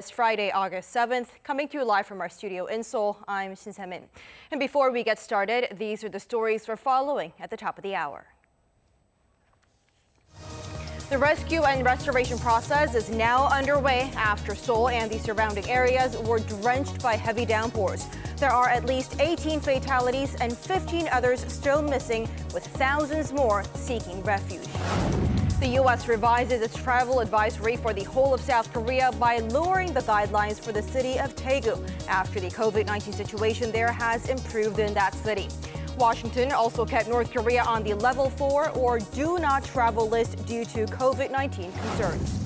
It's Friday, August 7th, coming to you live from our studio in Seoul. I'm Shin Se-min. And before we get started, these are the stories we're following at the top of the hour. The rescue and restoration process is now underway after Seoul and the surrounding areas were drenched by heavy downpours. There are at least 18 fatalities and 15 others still missing, with thousands more seeking refuge. The U.S. revises its travel advisory for the whole of South Korea by lowering the guidelines for the city of Daegu after the COVID-19 situation there has improved in that city. Washington also kept North Korea on the level 4 or do not travel list due to COVID-19 concerns.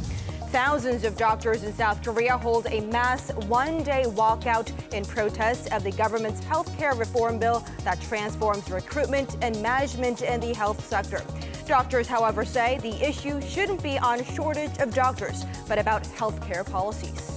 Thousands of doctors in South Korea hold a mass one-day walkout in protest of the government's healthcare reform bill that transforms recruitment and management in the health sector. Doctors, however, say the issue shouldn't be on shortage of doctors, but about healthcare policies.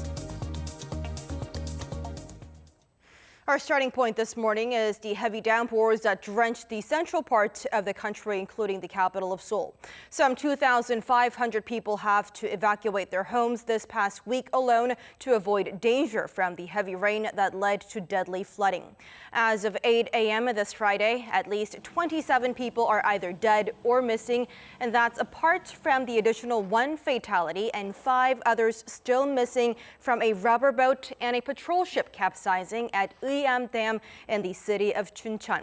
Our starting point this morning is the heavy downpours that drenched the central part of the country, including the capital of Seoul. Some 2,500 people have to evacuate their homes this past week alone to avoid danger from the heavy rain that led to deadly flooding. As of 8 a.m. this Friday, at least 27 people are either dead or missing, and that's apart from the additional 1 fatality and 5 others still missing from a rubber boat and a patrol ship capsizing at Dam in the city of Chuncheon.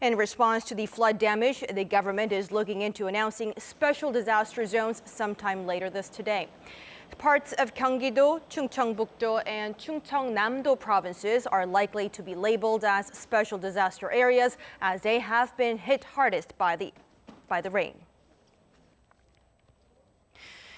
In response to the flood damage, the government is looking into announcing special disaster zones sometime later today. Parts of Gyeonggi-do, Chungcheongbuk-do, and Chungcheongnam-do provinces are likely to be labeled as special disaster areas as they have been hit hardest by the rain.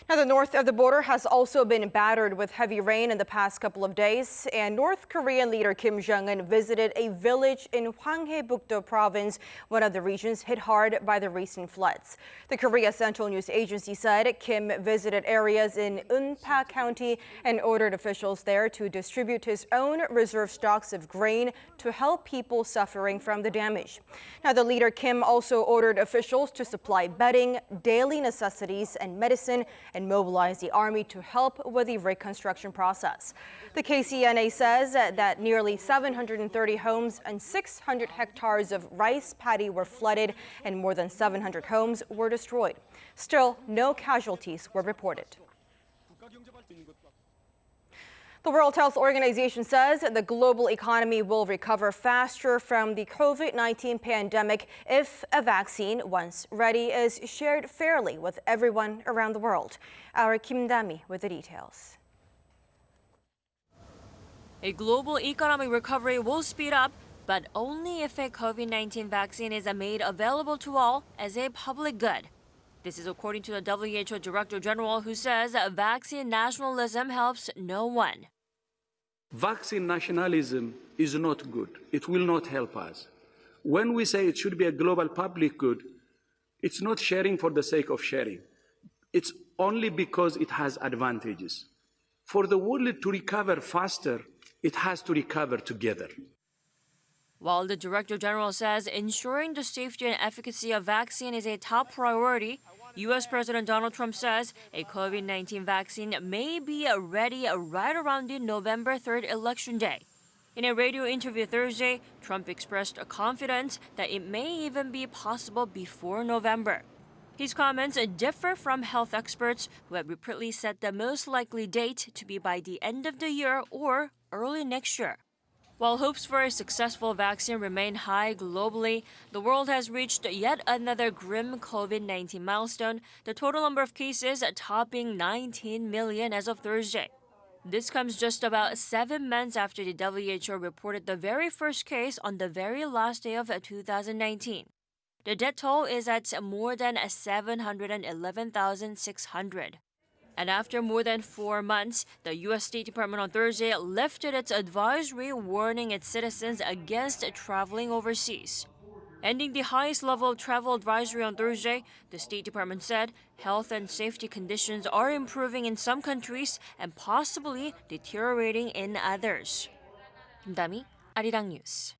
Now, the north of the border has also been battered with heavy rain in the past couple of days, and North Korean leader Kim Jong-un visited a village in Hwanghae-bukdo province, one of the regions hit hard by the recent floods. The Korea Central News Agency said Kim visited areas in Eunpa County and ordered officials there to distribute his own reserve stocks of grain to help people suffering from the damage. Now, the leader Kim also ordered officials to supply bedding, daily necessities, and medicine, and mobilize the army to help with the reconstruction process. The KCNA says that nearly 730 homes and 600 hectares of rice paddy were flooded and more than 700 homes were destroyed. Still, no casualties were reported. The World Health Organization says the global economy will recover faster from the COVID-19 pandemic if a vaccine, once ready, is shared fairly with everyone around the world. Our Kim Dami with the details. A global economic recovery will speed up, but only if a COVID-19 vaccine is made available to all as a public good. This is according to the WHO Director General, who says vaccine nationalism helps no one. Vaccine nationalism is not good. It will not help us. When we say it should be a global public good, it's not sharing for the sake of sharing. It's only because it has advantages. For the world to recover faster, it has to recover together. While the Director General says ensuring the safety and efficacy of vaccine is a top priority, U.S. President Donald Trump says a COVID-19 vaccine may be ready right around the November 3rd election day. In a radio interview Thursday, Trump expressed confidence that it may even be possible before November. His comments differ from health experts who have repeatedly said the most likely date to be by the end of the year or early next year. While hopes for a successful vaccine remain high globally, the world has reached yet another grim COVID-19 milestone, the total number of cases topping 19 million as of Thursday. This comes just about 7 months after the WHO reported the very first case on the very last day of 2019. The death toll is at more than 711,600. And after more than 4 months, the U.S. State Department on Thursday lifted its advisory warning its citizens against traveling overseas. Ending the highest level of travel advisory on Thursday, the State Department said health and safety conditions are improving in some countries and possibly deteriorating in others. Kim Dami, Arirang News.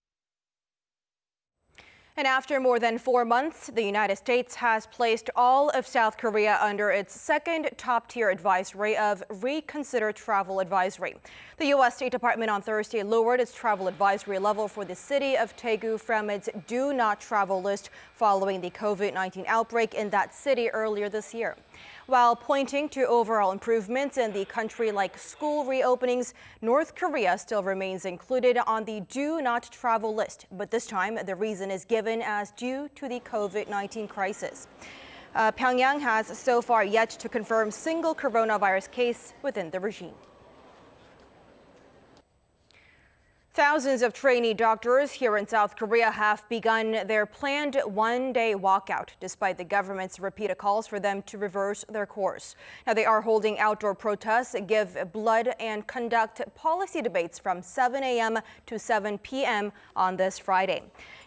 And after more than 4 months, the United States has placed all of South Korea under its second top-tier advisory of reconsider travel advisory. The U.S. State Department on Thursday lowered its travel advisory level for the city of Daegu from its do not travel list following the COVID-19 outbreak in that city earlier this year. While pointing to overall improvements in the country like school reopenings, North Korea still remains included on the do not travel list. But this time, the reason is given as due to the COVID-19 crisis. Pyongyang has so far yet to confirm single coronavirus case within the regime. Thousands of trainee doctors here in South Korea have begun their planned one-day walkout, despite the government's repeated calls for them to reverse their course. Now, they are holding outdoor protests, give blood, and conduct policy debates from 7 a.m. to 7 p.m. on this Friday.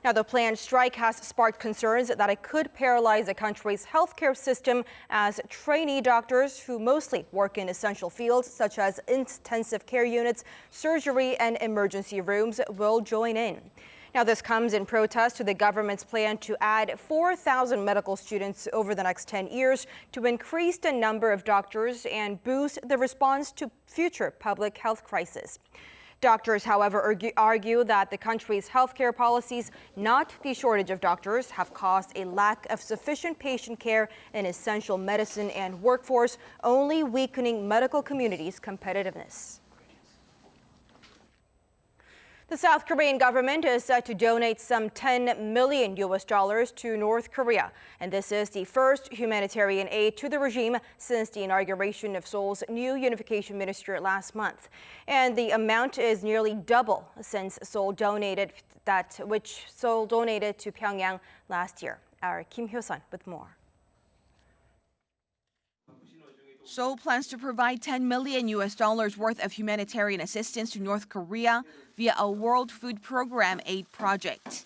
Now, the planned strike has sparked concerns that it could paralyze the country's healthcare system as trainee doctors who mostly work in essential fields such as intensive care units, surgery, and emergency rooms will join in. Now, this comes in protest to the government's plan to add 4,000 medical students over the next 10 years to increase the number of doctors and boost the response to future public health crises. Doctors, however, argue that the country's healthcare policies, not the shortage of doctors, have caused a lack of sufficient patient care in essential medicine and workforce, only weakening medical communities' competitiveness. The South Korean government is set to donate some $10 million to North Korea, and this is the first humanitarian aid to the regime since the inauguration of Seoul's new unification ministry last month. And the amount is nearly double since Seoul donated to Pyongyang last year. Our Kim Hyo-sun with more. Seoul plans to provide $10 million worth of humanitarian assistance to North Korea via a World Food Program aid project.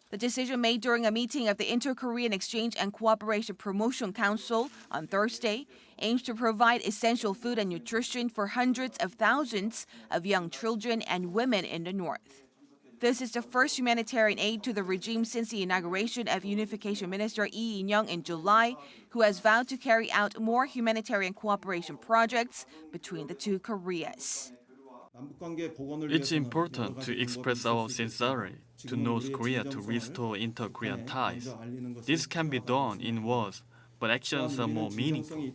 The decision made during a meeting of the Inter-Korean Exchange and Cooperation Promotion Council on Thursday aims to provide essential food and nutrition for hundreds of thousands of young children and women in the north. This is the first humanitarian aid to the regime since the inauguration of Unification Minister Lee In-young in July, who has vowed to carry out more humanitarian cooperation projects between the two Koreas. It's important to express our sincerity to North Korea to restore inter-Korean ties. This can be done in words, but actions are more meaningful.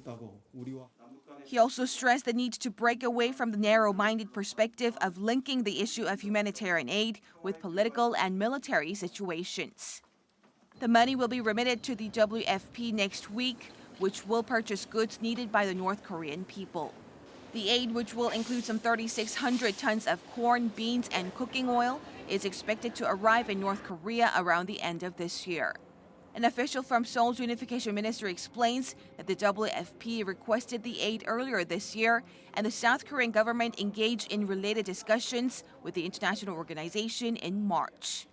He also stressed the need to break away from the narrow-minded perspective of linking the issue of humanitarian aid with political and military situations. The money will be remitted to the WFP next week, which will purchase goods needed by the North Korean people. The aid, which will include some 3,600 tons of corn, beans, and cooking oil, is expected to arrive in North Korea around the end of this year. An official from Seoul's Unification Ministry explains that the WFP requested the aid earlier this year, and the South Korean government engaged in related discussions with the international organization in March.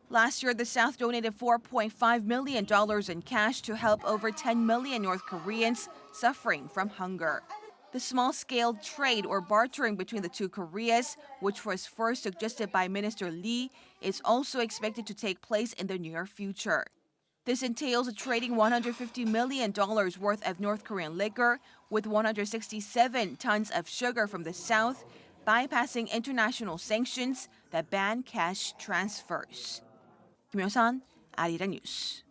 Last year, the South donated $4.5 million in cash to help over 10 million North Koreans suffering from hunger. The small-scale trade or bartering between the two Koreas, which was first suggested by Minister Lee, is also expected to take place in the near future. This entails trading $150 million worth of North Korean liquor with 167 tons of sugar from the South, bypassing international sanctions that ban cash transfers. Kim Hyo-sun, Arirang News.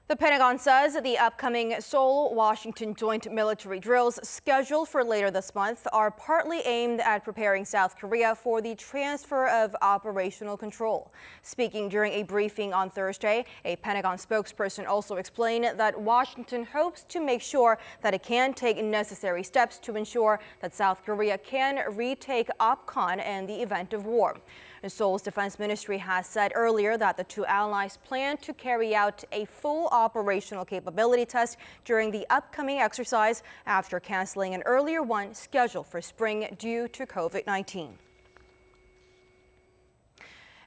The Pentagon says the upcoming Seoul-Washington joint military drills scheduled for later this month are partly aimed at preparing South Korea for the transfer of operational control. Speaking during a briefing on Thursday, a Pentagon spokesperson also explained that Washington hopes to make sure that it can take necessary steps to ensure that South Korea can retake OPCON in the event of war. Seoul's defense ministry has said earlier that the two allies plan to carry out a full operational capability test during the upcoming exercise after canceling an earlier one scheduled for spring due to COVID-19.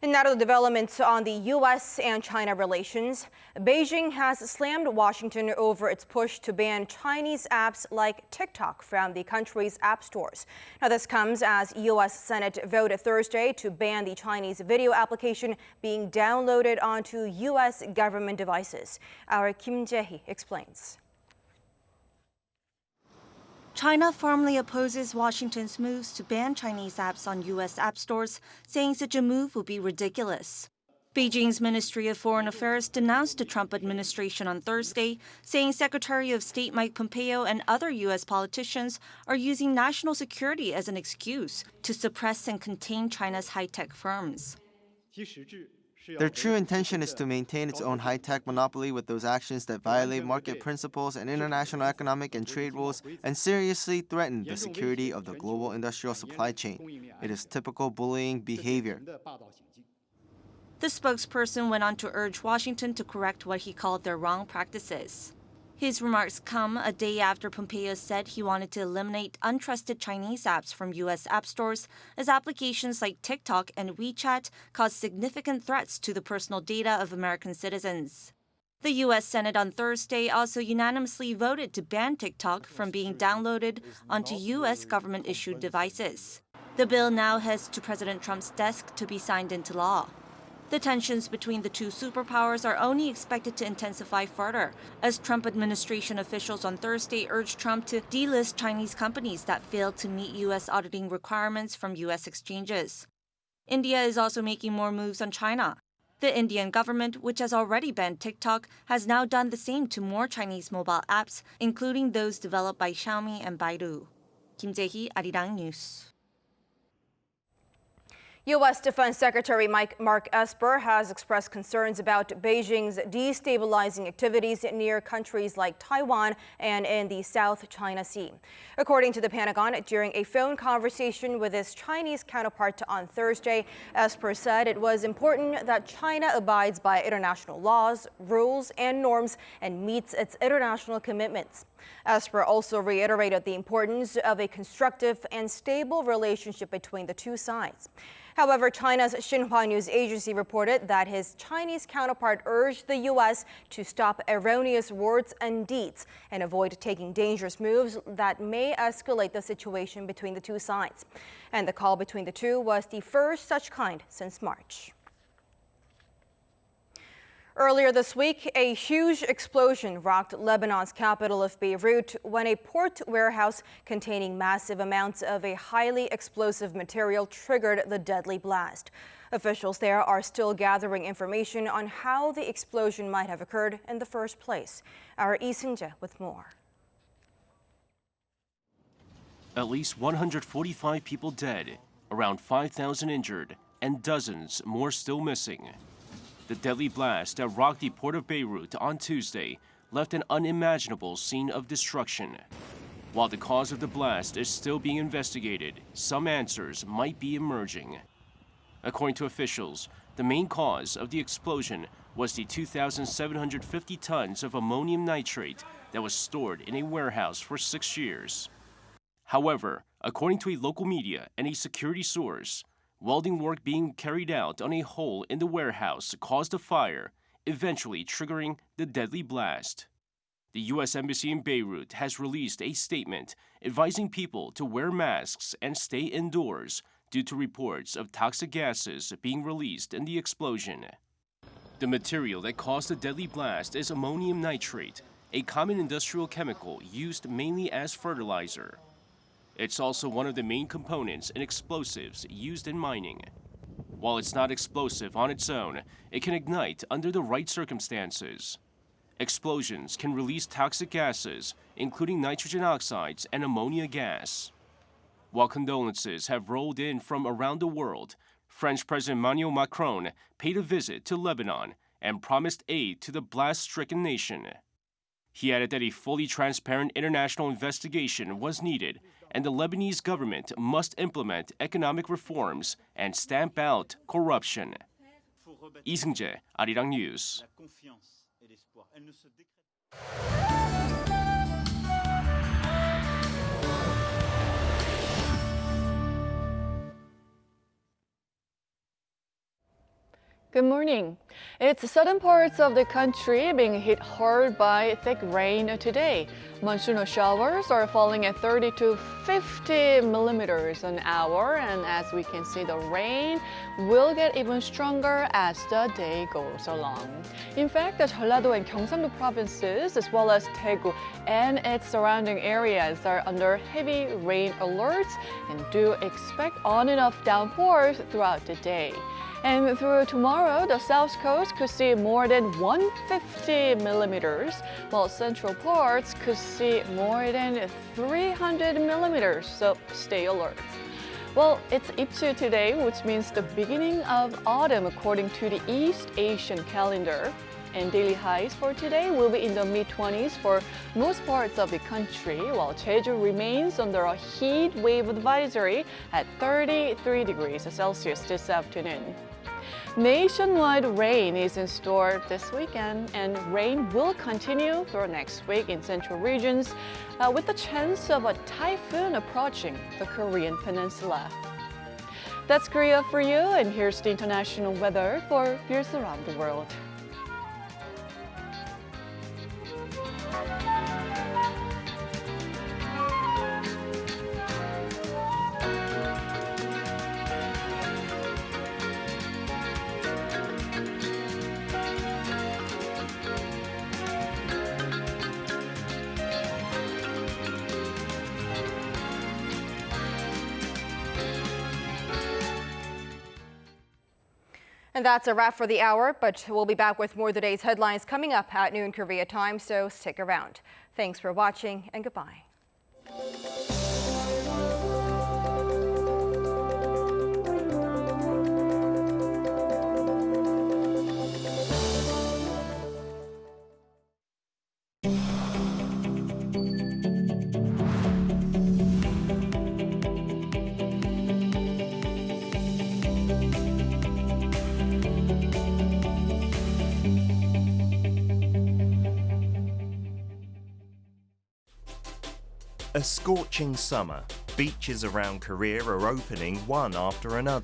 And now to the developments on the U.S. and China relations. Beijing has slammed Washington over its push to ban Chinese apps like TikTok from the country's app stores. Now, this comes as U.S. Senate voted Thursday to ban the Chinese video application being downloaded onto U.S. government devices. Our Kim Jae-hee explains. China firmly opposes Washington's moves to ban Chinese apps on U.S. app stores, saying such a move would be ridiculous. Beijing's Ministry of Foreign Affairs denounced the Trump administration on Thursday, saying Secretary of State Mike Pompeo and other U.S. politicians are using national security as an excuse to suppress and contain China's high-tech firms. Their true intention is to maintain its own high-tech monopoly with those actions that violate market principles and international economic and trade rules and seriously threaten the security of the global industrial supply chain. It is typical bullying behavior. The spokesperson went on to urge Washington to correct what he called their wrong practices. His remarks come a day after Pompeo said he wanted to eliminate untrusted Chinese apps from U.S. app stores, as applications like TikTok and WeChat cause significant threats to the personal data of American citizens. The U.S. Senate on Thursday also unanimously voted to ban TikTok from being downloaded onto U.S. government-issued devices. The bill now heads to President Trump's desk to be signed into law. The tensions between the two superpowers are only expected to intensify further, as Trump administration officials on Thursday urged Trump to delist Chinese companies that failed to meet U.S. auditing requirements from U.S. exchanges. India is also making more moves on China. The Indian government, which has already banned TikTok, has now done the same to more Chinese mobile apps, including those developed by Xiaomi and Baidu. Kim Jae-hee, Arirang News. U.S. Defense Secretary Mark Esper has expressed concerns about Beijing's destabilizing activities near countries like Taiwan and in the South China Sea. According to the Pentagon, during a phone conversation with his Chinese counterpart on Thursday, Esper said it was important that China abides by international laws, rules, and norms and meets its international commitments. Esper also reiterated the importance of a constructive and stable relationship between the two sides. However, China's Xinhua News Agency reported that his Chinese counterpart urged the U.S. to stop erroneous words and deeds and avoid taking dangerous moves that may escalate the situation between the two sides. And the call between the two was the first such kind since March. Earlier this week, a huge explosion rocked Lebanon's capital of Beirut when a port warehouse containing massive amounts of a highly explosive material triggered the deadly blast. Officials there are still gathering information on how the explosion might have occurred in the first place. Our Lee Seung-jae with more. At least 145 people dead, around 5,000 injured, and dozens more still missing. The deadly blast that rocked the port of Beirut on Tuesday left an unimaginable scene of destruction. While the cause of the blast is still being investigated, some answers might be emerging. According to officials, the main cause of the explosion was the 2,750 tons of ammonium nitrate that was stored in a warehouse for 6 years. However, according to a local media and a security source, welding work being carried out on a hole in the warehouse caused a fire, eventually triggering the deadly blast. The U.S. Embassy in Beirut has released a statement advising people to wear masks and stay indoors due to reports of toxic gases being released in the explosion. The material that caused the deadly blast is ammonium nitrate, a common industrial chemical used mainly as fertilizer. It's also one of the main components in explosives used in mining. While it's not explosive on its own, it can ignite under the right circumstances. Explosions can release toxic gases, including nitrogen oxides and ammonia gas. While condolences have rolled in from around the world, French President Emmanuel Macron paid a visit to Lebanon and promised aid to the blast-stricken nation. He added that a fully transparent international investigation was needed, and the Lebanese government must implement economic reforms and stamp out corruption. Lee Seung-jae, Arirang News. Good morning. It's southern parts of the country being hit hard by thick rain today. Monsoonal showers are falling at 30 to 50 millimeters an hour, and as we can see, the rain will get even stronger as the day goes along. In fact, the Jeollado and Gyeongsang-do provinces, as well as Daegu and its surrounding areas, are under heavy rain alerts and do expect on and off downpours throughout the day. And through tomorrow, the south coast could see more than 150 millimeters, while central parts could see more than 300 millimeters, so stay alert. Well, it's Ipchu today, which means the beginning of autumn according to the East Asian calendar. And daily highs for today will be in the mid-20s for most parts of the country, while Jeju remains under a heat wave advisory at 33 degrees Celsius this afternoon. Nationwide rain is in store this weekend, and rain will continue through next week in central regions with the chance of a typhoon approaching the Korean peninsula. That's Korea for you, and here's the international weather for viewers around the world. And that's a wrap for the hour, but we'll be back with more of the day's headlines coming up at noon Korea time, so stick around. Thanks for watching and goodbye. A scorching summer. Beaches around Korea are opening one after another.